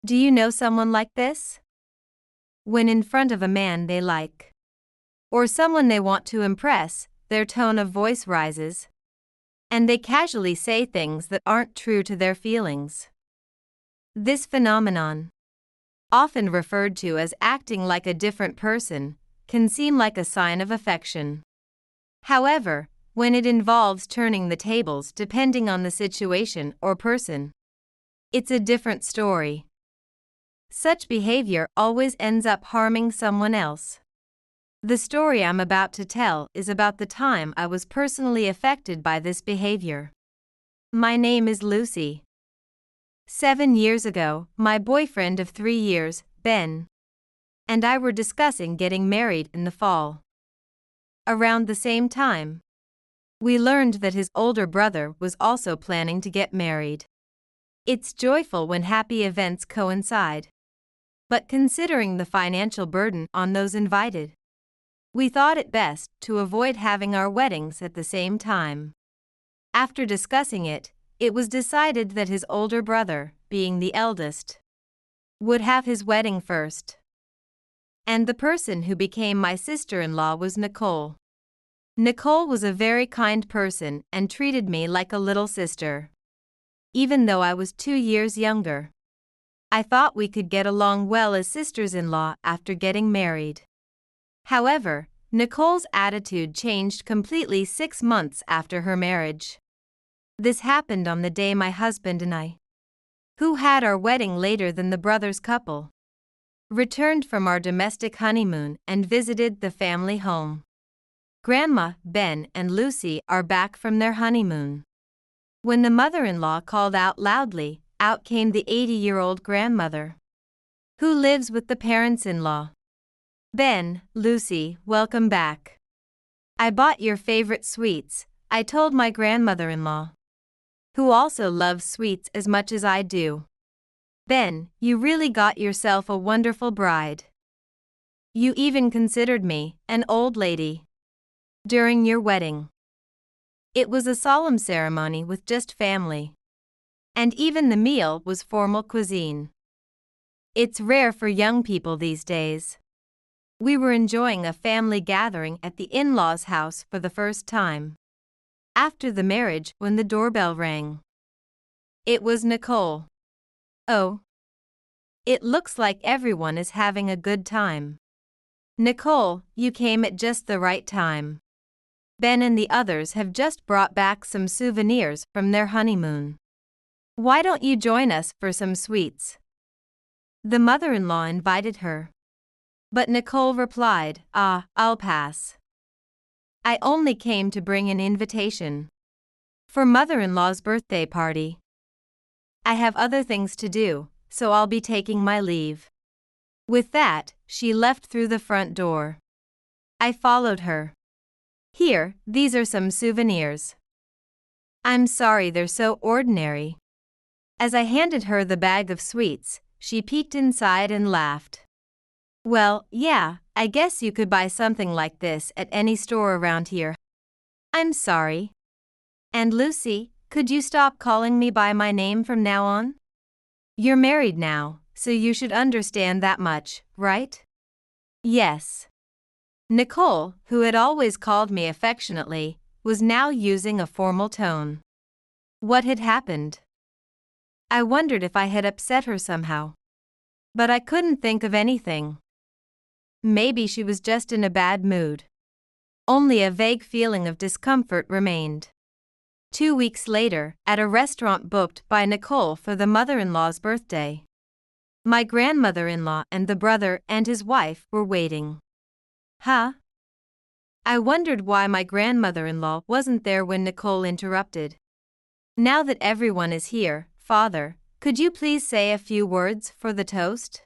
Do you know someone like this? When in front of a man they like, or someone they want to impress, their tone of voice rises, and they casually say things that aren't true to their feelings. This phenomenon, often referred to as acting like a different person, can seem like a sign of affection. However, when it involves turning the tables depending on the situation or person, it's a different story. Such behavior always ends up harming someone else. The story I'm about to tell is about the time I was personally affected by this behavior. My name is Lucy. 7 years ago, my boyfriend of 3 years, Ben, and I were discussing getting married in the fall. Around the same time, we learned that his older brother was also planning to get married. It's joyful when happy events coincide. But considering the financial burden on those invited, we thought it best to avoid having our weddings at the same time. After discussing it, it was decided that his older brother, being the eldest, would have his wedding first. And the person who became my sister-in-law was Nicole. Nicole was a very kind person and treated me like a little sister. Even though I was 2 years younger, I thought we could get along well as sisters-in-law after getting married. However, Nicole's attitude changed completely 6 months after her marriage. This happened on the day my husband and I, who had our wedding later than the brothers couple, returned from our domestic honeymoon and visited the family home. Grandma, Ben, and Lucy are back from their honeymoon. When the mother-in-law called out loudly, out came the 80-year-old grandmother, who lives with the parents-in-law. Ben, Lucy, welcome back. I bought your favorite sweets, I told my grandmother-in-law, who also loves sweets as much as I do. Ben, you really got yourself a wonderful bride. You even considered me an old lady during your wedding. It was a solemn ceremony with just family. And even the meal was formal cuisine. It's rare for young people these days. We were enjoying a family gathering at the in-laws' house for the first time after the marriage when the doorbell rang. It was Nicole. Oh. It looks like everyone is having a good time. Nicole, you came at just the right time. Ben and the others have just brought back some souvenirs from their honeymoon. Why don't you join us for some sweets? The mother-in-law invited her. But Nicole replied, I'll pass. I only came to bring an invitation for mother-in-law's birthday party. I have other things to do, so I'll be taking my leave. With that, she left through the front door. I followed her. Here, these are some souvenirs. I'm sorry they're so ordinary. As I handed her the bag of sweets, she peeked inside and laughed. Well, yeah, I guess you could buy something like this at any store around here. I'm sorry. And Lucy, could you stop calling me by my name from now on? You're married now, so you should understand that much, right? Yes. Nicole, who had always called me affectionately, was now using a formal tone. What had happened? I wondered if I had upset her somehow. But I couldn't think of anything. Maybe she was just in a bad mood. Only a vague feeling of discomfort remained. 2 weeks later, at a restaurant booked by Nicole for the mother-in-law's birthday, my grandmother-in-law and the brother and his wife were waiting. Huh? I wondered why my grandmother-in-law wasn't there when Nicole interrupted. Now that everyone is here, Father, could you please say a few words for the toast?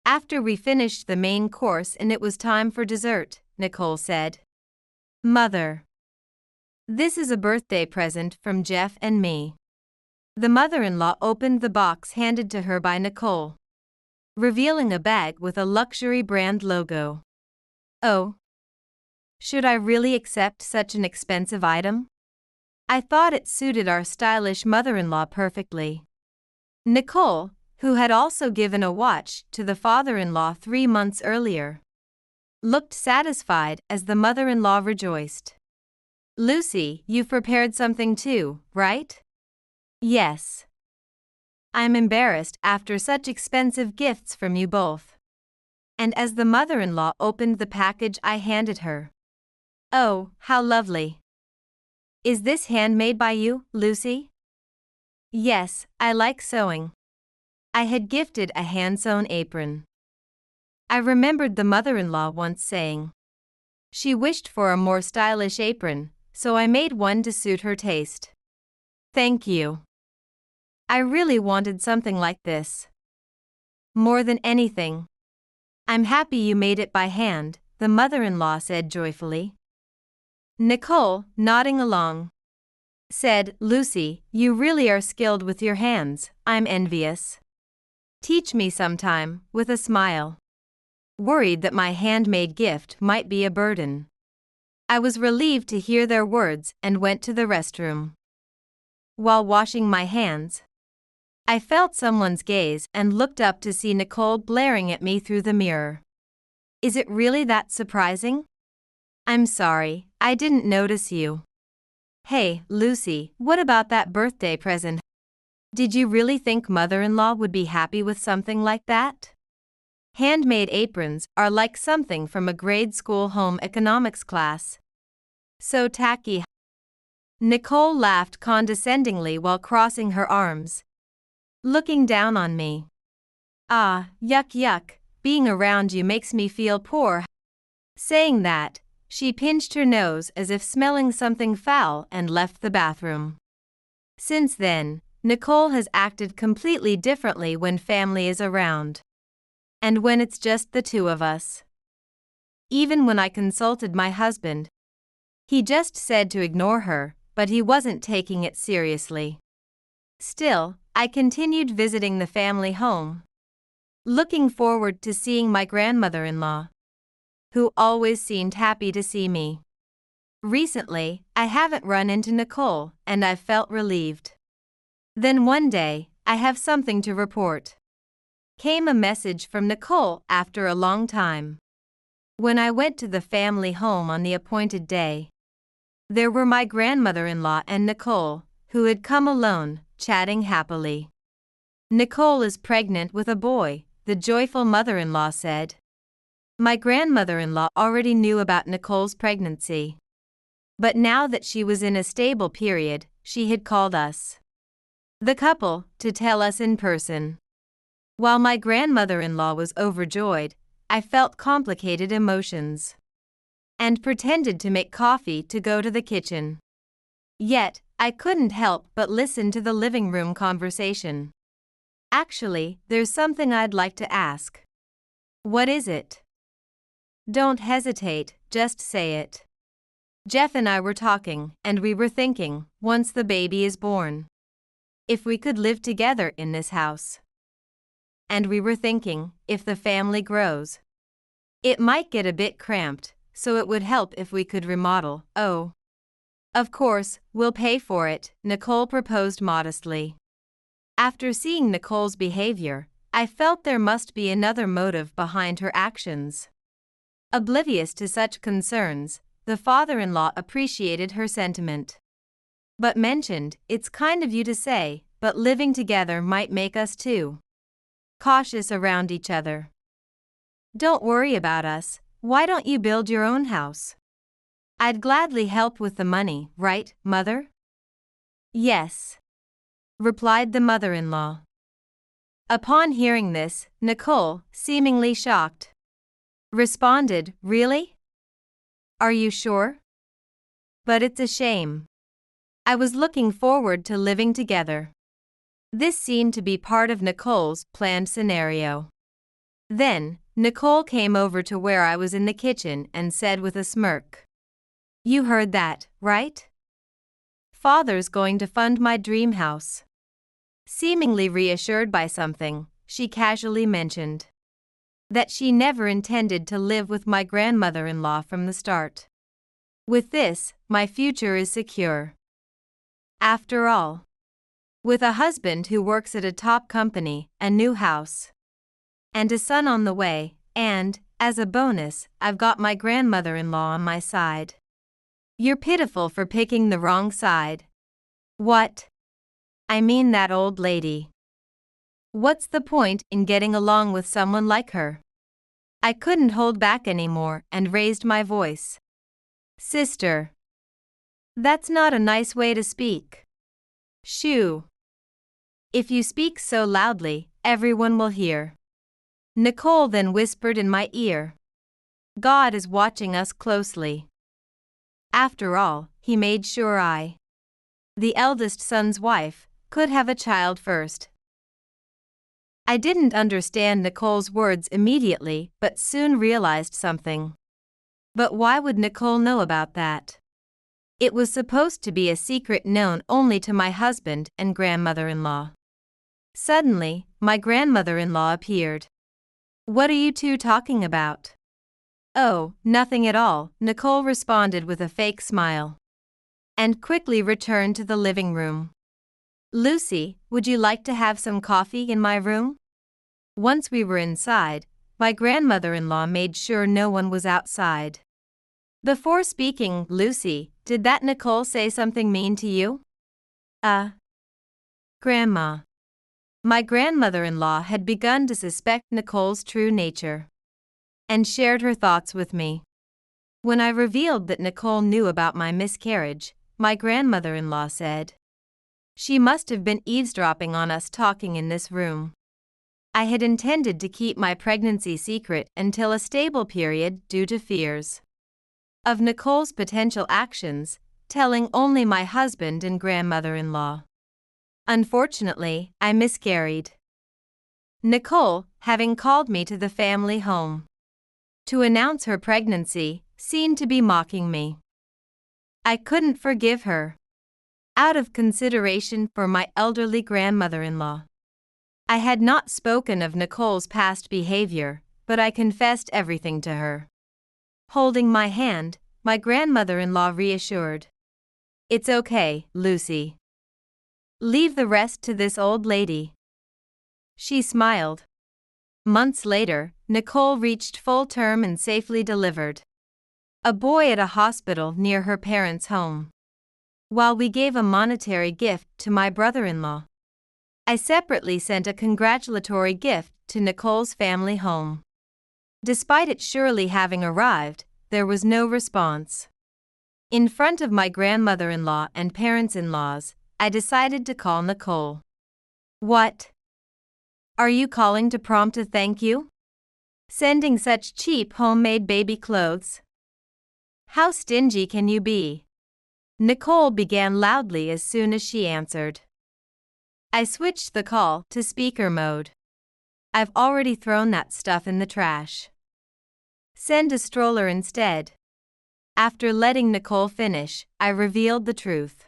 After we finished the main course and it was time for dessert, Nicole said, Mother, this is a birthday present from Jeff and me. The mother-in-law opened the box handed to her by Nicole, revealing a bag with a luxury brand logo. Oh. Should I really accept such an expensive item? I thought it suited our stylish mother-in-law perfectly. Nicole, who had also given a watch to the father-in-law 3 months earlier, looked satisfied as the mother-in-law rejoiced. "Lucy, you've prepared something too, right?" "Yes. I'm embarrassed after such expensive gifts from you both." And as the mother-in-law opened the package I handed her. "Oh, how lovely. Is this handmade by you, Lucy?" "Yes, I like sewing." I had gifted a hand-sewn apron. I remembered the mother-in-law once saying she wished for a more stylish apron, so I made one to suit her taste. "Thank you. I really wanted something like this. More than anything. I'm happy you made it by hand," the mother-in-law said joyfully. Nicole, nodding along, said, "Lucy, you really are skilled with your hands. I'm envious. Teach me sometime," with a smile. Worried that my handmade gift might be a burden, I was relieved to hear their words and went to the restroom. While washing my hands, I felt someone's gaze and looked up to see Nicole glaring at me through the mirror. "Is it really that surprising?" "I'm sorry, I didn't notice you." "Hey, Lucy, what about that birthday present? Did you really think mother-in-law would be happy with something like that?" Handmade aprons are like something from a grade school home economics class. So tacky. Nicole laughed condescendingly while crossing her arms, looking down on me. "Ah, yuck yuck, being around you makes me feel poor." Saying that, she pinched her nose as if smelling something foul and left the bathroom. Since then, Nicole has acted completely differently when family is around. And when it's just the two of us. Even when I consulted my husband, he just said to ignore her, but he wasn't taking it seriously. Still, I continued visiting the family home, looking forward to seeing my grandmother-in-law, who always seemed happy to see me. Recently, I haven't run into Nicole, and I've felt relieved. Then one day, I have something to report. Came a message from Nicole after a long time. When I went to the family home on the appointed day, there were my grandmother-in-law and Nicole, who had come alone, chatting happily. "Nicole is pregnant with a boy," the joyful mother-in-law said. My grandmother-in-law already knew about Nicole's pregnancy. But now that she was in a stable period, she had called us, the couple, to tell us in person. While my grandmother-in-law was overjoyed, I felt complicated emotions and pretended to make coffee to go to the kitchen. Yet, I couldn't help but listen to the living room conversation. "Actually, there's something I'd like to ask." "What is it?" "Don't hesitate, just say it." Jeff and I were talking, and we were thinking, once the baby is born, if we could live together in this house. And we were thinking, if the family grows, it might get a bit cramped, so it would help if we could remodel. "Oh, of course, we'll pay for it," Nicole proposed modestly. After seeing Nicole's behavior, I felt there must be another motive behind her actions. Oblivious to such concerns, the father-in-law appreciated her sentiment, but mentioned, "It's kind of you to say, but living together might make us too cautious around each other." "Don't worry about us, why don't you build your own house? I'd gladly help with the money, right, Mother?" "Yes," replied the mother-in-law. Upon hearing this, Nicole, seemingly shocked, responded, "Really? Are you sure? But it's a shame. I was looking forward to living together." This seemed to be part of Nicole's planned scenario. Then, Nicole came over to where I was in the kitchen and said with a smirk, "You heard that, right? Father's going to fund my dream house." Seemingly reassured by something, she casually mentioned that she never intended to live with my grandmother-in-law from the start. "With this, my future is secure. After all." with a husband who works at a top company, a new house, and a son on the way, and, as a bonus, I've got my grandmother-in-law on my side. You're pitiful for picking the wrong side. What? I mean that old lady. What's the point in getting along with someone like her? I couldn't hold back anymore and raised my voice. Sister. That's not a nice way to speak. Shoo. If you speak so loudly, everyone will hear. Nicole then whispered in my ear. God is watching us closely. After all, he made sure I, the eldest son's wife, could have a child first. I didn't understand Nicole's words immediately, but soon realized something. But why would Nicole know about that? It was supposed to be a secret known only to my husband and grandmother-in-law. Suddenly, my grandmother-in-law appeared. What are you two talking about? Oh, nothing at all, Nicole responded with a fake smile, and quickly returned to the living room. Lucy, would you like to have some coffee in my room? Once we were inside, my grandmother-in-law made sure no one was outside. Before speaking, Lucy, did that Nicole say something mean to you? Grandma. My grandmother-in-law had begun to suspect Nicole's true nature, and shared her thoughts with me. When I revealed that Nicole knew about my miscarriage, my grandmother-in-law said, she must have been eavesdropping on us talking in this room. I had intended to keep my pregnancy secret until a stable period due to fears of Nicole's potential actions, telling only my husband and grandmother-in-law. Unfortunately, I miscarried. Nicole, having called me to the family home to announce her pregnancy, seemed to be mocking me. I couldn't forgive her. Out of consideration for my elderly grandmother-in-law, I had not spoken of Nicole's past behavior, but I confessed everything to her. Holding my hand, my grandmother-in-law reassured. It's okay, Lucy. Leave the rest to this old lady. She smiled. Months later, Nicole reached full term and safely delivered a boy at a hospital near her parents' home. While we gave a monetary gift to my brother-in-law, I separately sent a congratulatory gift to Nicole's family home. Despite it surely having arrived, there was no response. In front of my grandmother-in-law and parents-in-laws, I decided to call Nicole. What? Are you calling to prompt a thank you? Sending such cheap homemade baby clothes? How stingy can you be? Nicole began loudly as soon as she answered. I switched the call to speaker mode. I've already thrown that stuff in the trash. Send a stroller instead. After letting Nicole finish, I revealed the truth.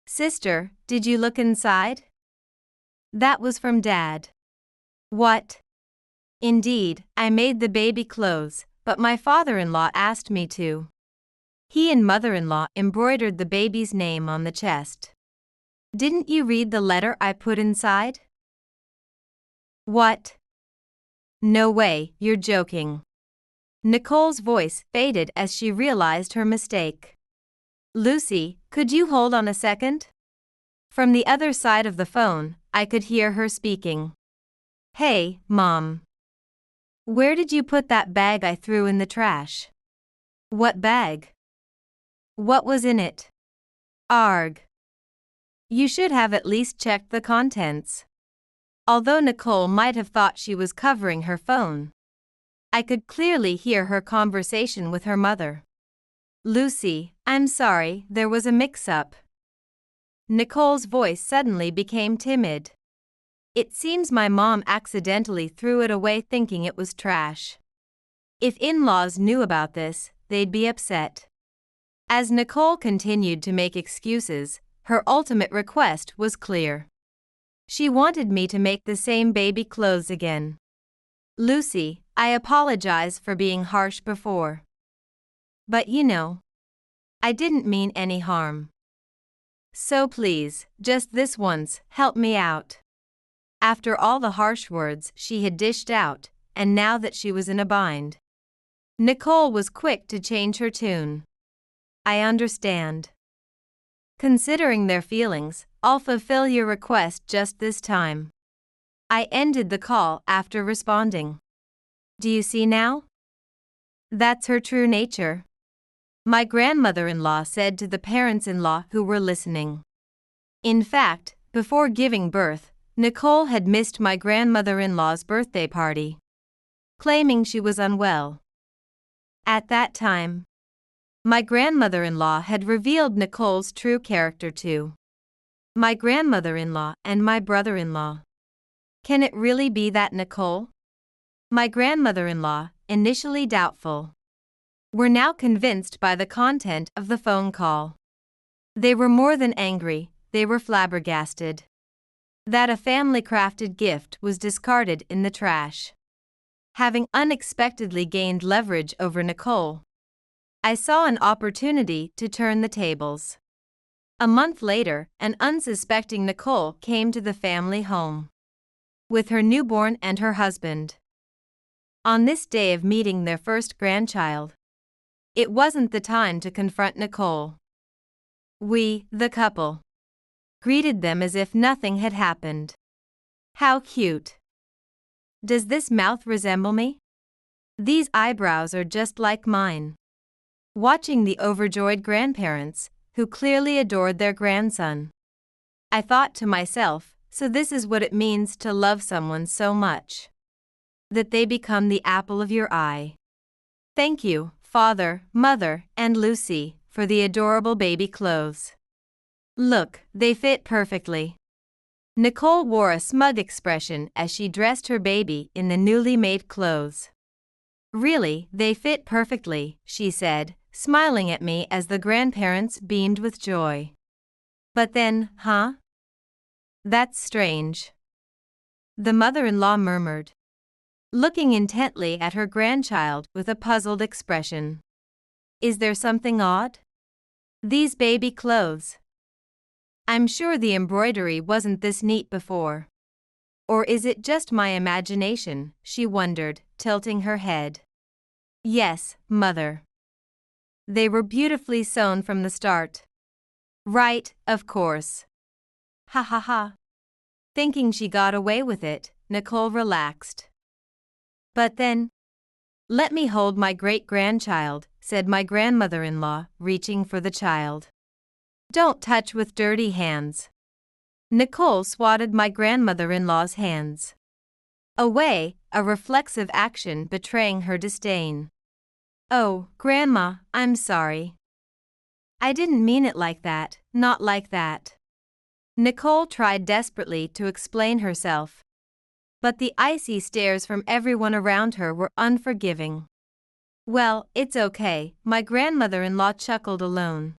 Sister, did you look inside? That was from Dad. What? Indeed, I made the baby clothes, but my father-in-law asked me to. He and mother-in-law embroidered the baby's name on the chest. Didn't you read the letter I put inside? What? No way, you're joking. Nicole's voice faded as she realized her mistake. Lucy, could you hold on a second? From the other side of the phone, I could hear her speaking. Hey, Mom. Where did you put that bag I threw in the trash? What bag? What was in it? Arg. You should have at least checked the contents. Although Nicole might have thought she was covering her phone, I could clearly hear her conversation with her mother. Lucy, I'm sorry, there was a mix-up. Nicole's voice suddenly became timid. It seems my mom accidentally threw it away thinking it was trash. If in-laws knew about this, they'd be upset. As Nicole continued to make excuses, her ultimate request was clear. She wanted me to make the same baby clothes again. Lucy, I apologize for being harsh before. But you know, I didn't mean any harm. So please, just this once, help me out. After all the harsh words she had dished out, and now that she was in a bind, Nicole was quick to change her tune. I understand. Considering their feelings, I'll fulfill your request just this time. I ended the call after responding. Do you see now? That's her true nature. My grandmother-in-law said to the parents-in-law who were listening. In fact, before giving birth, Nicole had missed my grandmother-in-law's birthday party, claiming she was unwell. At that time, my grandmother-in-law had revealed Nicole's true character to my grandmother-in-law and my brother-in-law. Can it really be that Nicole, my grandmother-in-law, initially doubtful, were now convinced by the content of the phone call? They were more than angry, they were flabbergasted. That a family-crafted gift was discarded in the trash. Having unexpectedly gained leverage over Nicole, I saw an opportunity to turn the tables. A month later, an unsuspecting Nicole came to the family home with her newborn and her husband. On this day of meeting their first grandchild, it wasn't the time to confront Nicole. We, the couple, greeted them as if nothing had happened. How cute. Does this mouth resemble me? These eyebrows are just like mine. Watching the overjoyed grandparents, who clearly adored their grandson, I thought to myself, so this is what it means to love someone so much that they become the apple of your eye. Thank you, Father, Mother, and Lucy, for the adorable baby clothes. Look, they fit perfectly. Nicole wore a smug expression as she dressed her baby in the newly made clothes. Really, they fit perfectly, she said, smiling at me as the grandparents beamed with joy. But then, huh? That's strange. The mother-in-law murmured, looking intently at her grandchild with a puzzled expression. Is there something odd? These baby clothes. I'm sure the embroidery wasn't this neat before. Or is it just my imagination, she wondered, tilting her head. Yes, Mother. They were beautifully sewn from the start. Right, of course. Ha ha ha. Thinking she got away with it, Nicole relaxed. But then, let me hold my great-grandchild, said my grandmother-in-law, reaching for the child. Don't touch with dirty hands. Nicole swatted my grandmother-in-law's hands away, a reflexive action betraying her disdain. Oh, Grandma, I'm sorry. I didn't mean it like that, not like that. Nicole tried desperately to explain herself, but the icy stares from everyone around her were unforgiving. Well, it's okay, my grandmother-in-law chuckled alone.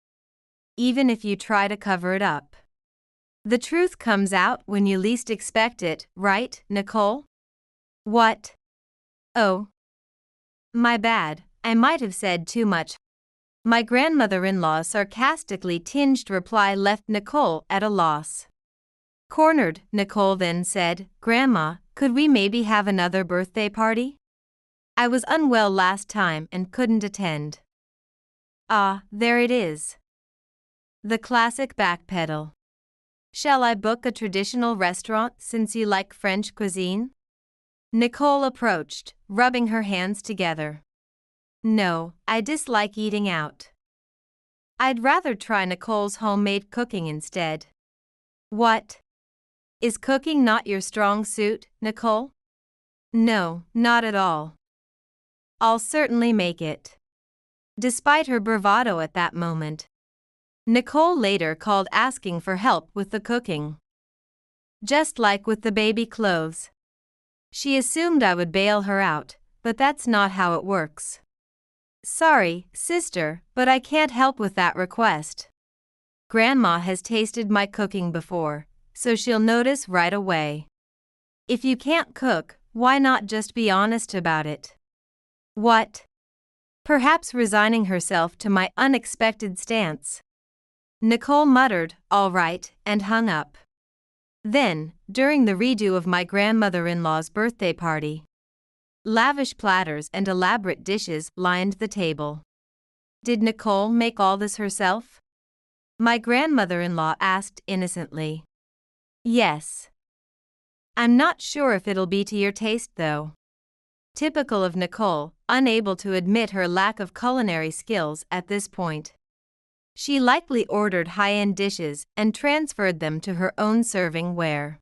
Even if you try to cover it up, the truth comes out when you least expect it, right, Nicole? What? Oh. My bad, I might have said too much. My grandmother-in-law's sarcastically tinged reply left Nicole at a loss. Cornered, Nicole then said, Grandma, could we maybe have another birthday party? I was unwell last time and couldn't attend. Ah, there it is. The classic backpedal. Shall I book a traditional restaurant since you like French cuisine? Nicole approached, rubbing her hands together. No, I dislike eating out. I'd rather try Nicole's homemade cooking instead. What? Is cooking not your strong suit, Nicole? No, not at all. I'll certainly make it. Despite her bravado at that moment, Nicole later called asking for help with the cooking. Just like with the baby clothes. She assumed I would bail her out, but that's not how it works. Sorry, sister, but I can't help with that request. Grandma has tasted my cooking before, so she'll notice right away. If you can't cook, why not just be honest about it? What? Perhaps resigning herself to my unexpected stance. Nicole muttered, "All right," and hung up. Then, during the redo of my grandmother-in-law's birthday party, lavish platters and elaborate dishes lined the table. Did Nicole make all this herself? My grandmother-in-law asked innocently. Yes. I'm not sure if it'll be to your taste though. Typical of Nicole, unable to admit her lack of culinary skills at this point. She likely ordered high-end dishes and transferred them to her own serving ware.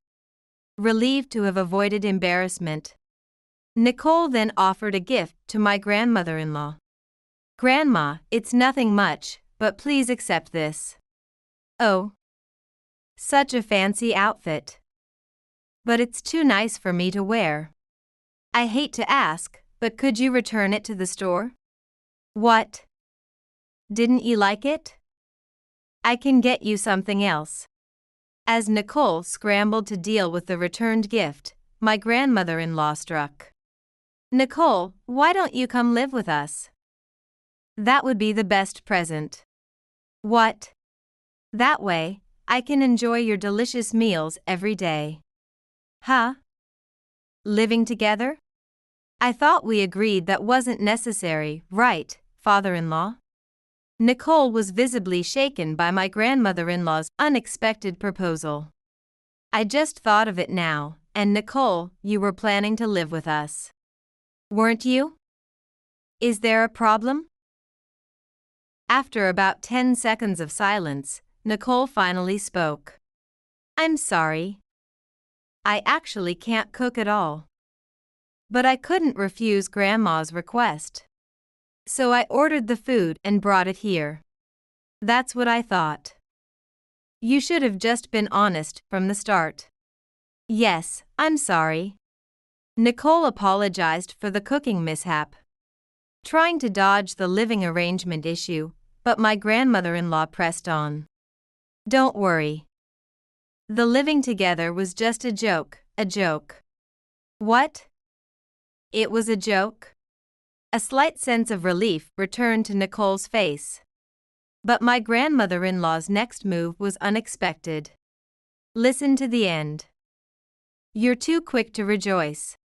Relieved to have avoided embarrassment, Nicole then offered a gift to my grandmother-in-law. "Grandma, it's nothing much, but please accept this." "Oh. Such a fancy outfit. But it's too nice for me to wear. I hate to ask, but could you return it to the store?" "What? Didn't you like it? I can get you something else." As Nicole scrambled to deal with the returned gift, my grandmother-in-law struck. "Nicole, why don't you come live with us? That would be the best present." "What? That way, I can enjoy your delicious meals every day." "Huh? Living together? I thought we agreed that wasn't necessary, right, father-in-law?" Nicole was visibly shaken by my grandmother-in-law's unexpected proposal. "I just thought of it now, and Nicole, you were planning to live with us. Weren't you? Is there a problem?" After about 10 seconds of silence, Nicole finally spoke. "I'm sorry. I actually can't cook at all. But I couldn't refuse Grandma's request. So I ordered the food and brought it here. That's what I thought. You should have just been honest from the start." "Yes, I'm sorry." Nicole apologized for the cooking mishap, trying to dodge the living arrangement issue, but my grandmother-in-law pressed on. "Don't worry. The living together was just a joke, a joke." "What? It was a joke?" A slight sense of relief returned to Nicole's face. But my grandmother-in-law's next move was unexpected. "Listen to the end. You're too quick to rejoice."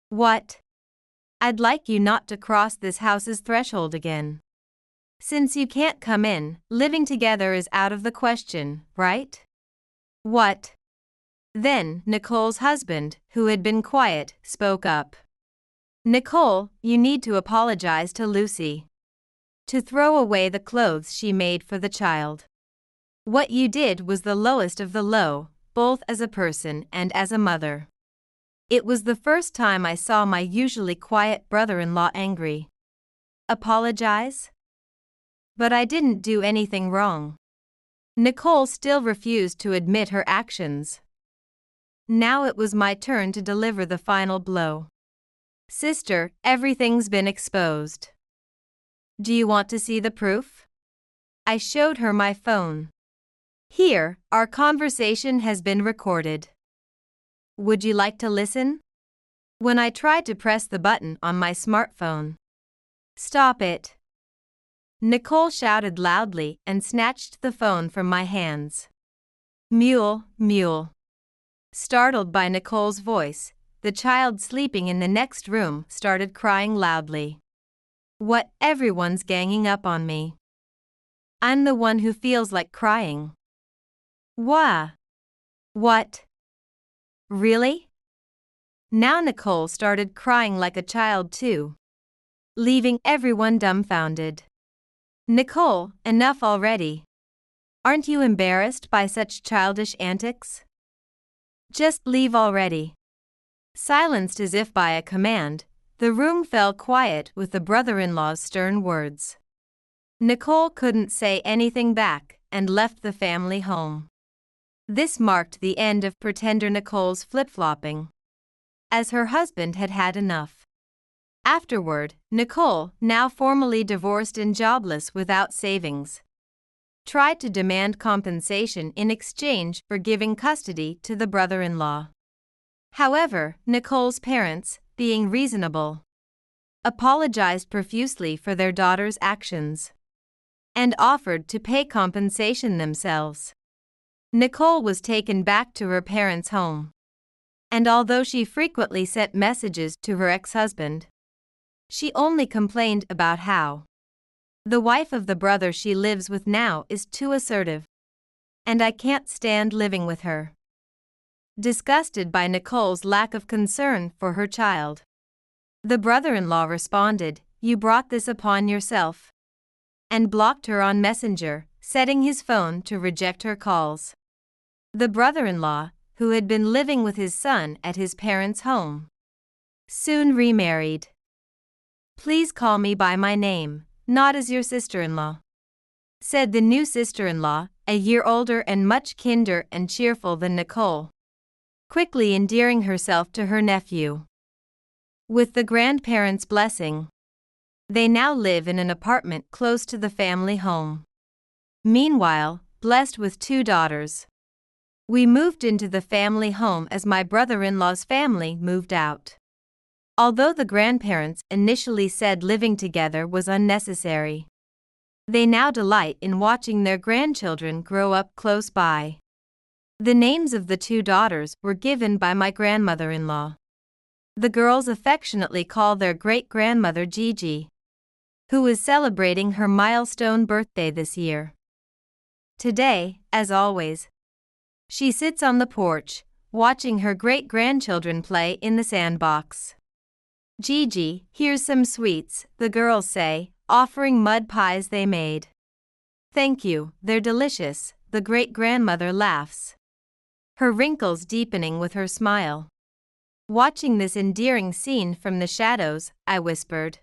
"What?" "I'd like you not to cross this house's threshold again. Since you can't come in, living together is out of the question, right?" "What?" Then Nicole's husband, who had been quiet, spoke up. "Nicole, you need to apologize to Lucy. To throw away the clothes she made for the child. What you did was the lowest of the low, both as a person and as a mother." It was the first time I saw my usually quiet brother-in-law angry. "Apologize? But I didn't do anything wrong." Nicole still refused to admit her actions. Now it was my turn to deliver the final blow. "Sister, everything's been exposed. Do you want to see the proof?" I showed her my phone. "Here, our conversation has been recorded. Would you like to listen?" When I tried to press the button on my smartphone. "Stop it!" Nicole shouted loudly and snatched the phone from my hands. "Mule, mule." Startled by Nicole's voice, the child sleeping in the next room started crying loudly. "What, everyone's ganging up on me. I'm the one who feels like crying." "Wah. What? Really?" Now Nicole started crying like a child too, leaving everyone dumbfounded. "Nicole, enough already. Aren't you embarrassed by such childish antics? Just leave already." Silenced as if by a command, the room fell quiet with the brother-in-law's stern words. Nicole couldn't say anything back and left the family home. This marked the end of pretender Nicole's flip-flopping, as her husband had had enough. Afterward, Nicole, now formally divorced and jobless without savings, tried to demand compensation in exchange for giving custody to the brother-in-law. However, Nicole's parents, being reasonable, apologized profusely for their daughter's actions and offered to pay compensation themselves. Nicole was taken back to her parents' home. And although she frequently sent messages to her ex-husband, she only complained about how the wife of the brother she lives with now is too assertive, and I can't stand living with her. Disgusted by Nicole's lack of concern for her child, the brother-in-law responded, "You brought this upon yourself," and blocked her on Messenger, setting his phone to reject her calls. The brother-in-law, who had been living with his son at his parents' home, soon remarried. "Please call me by my name, not as your sister-in-law," said the new sister-in-law, a year older and much kinder and cheerful than Nicole, quickly endearing herself to her nephew. With the grandparents' blessing, they now live in an apartment close to the family home. Meanwhile, blessed with 2 daughters, we moved into the family home as my brother-in-law's family moved out. Although the grandparents initially said living together was unnecessary, they now delight in watching their grandchildren grow up close by. The names of the 2 daughters were given by my grandmother-in-law. The girls affectionately call their great-grandmother Gigi, who is celebrating her milestone birthday this year. Today, as always, she sits on the porch, watching her great-grandchildren play in the sandbox. "Gigi, here's some sweets," the girls say, offering mud pies they made. "Thank you, they're delicious," the great-grandmother laughs, her wrinkles deepening with her smile. Watching this endearing scene from the shadows, I whispered,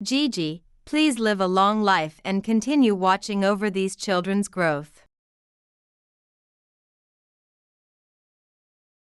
"Gigi, please live a long life and continue watching over these children's growth."